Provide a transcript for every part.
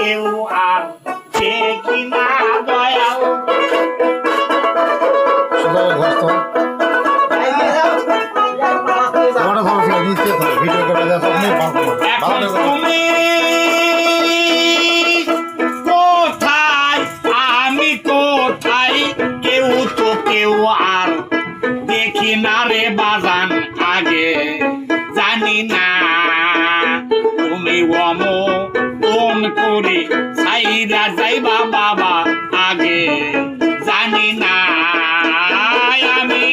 কেউ আর দেখি না দয়াল তুমি কোথায় আমি কোথায় কেউ তো কেউ আর দেখি না রে বাজান আগে জানি না তুমি অমন করে সাইরা যাইবা বাবা আগে জানি না আমি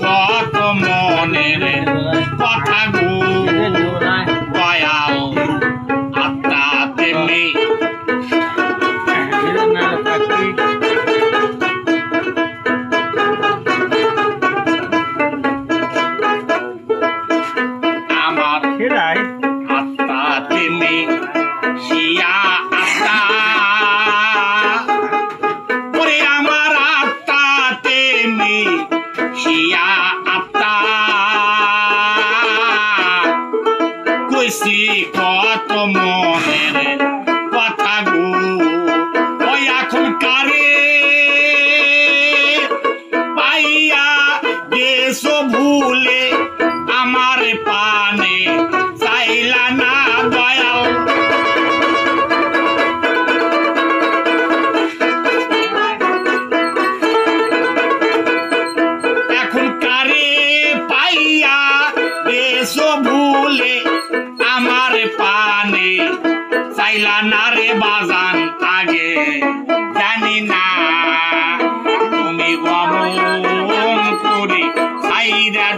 কত মনের কথা গো দয়াল আত্মা তেমনি আমার আত্মা তেমনি শিয়া আত্মা ওরে আমার আত্মা তেমনি শিয়া আত্মা কইছি কত মনের কথা গো ওই এখন কারে পাইয়া গেছো ভুলে আমার পানে চাইলা না দয়াল ভুলে আমার পানে চাইলা না রে বাজান আগে জানি না তুমি অমন করে চাইরা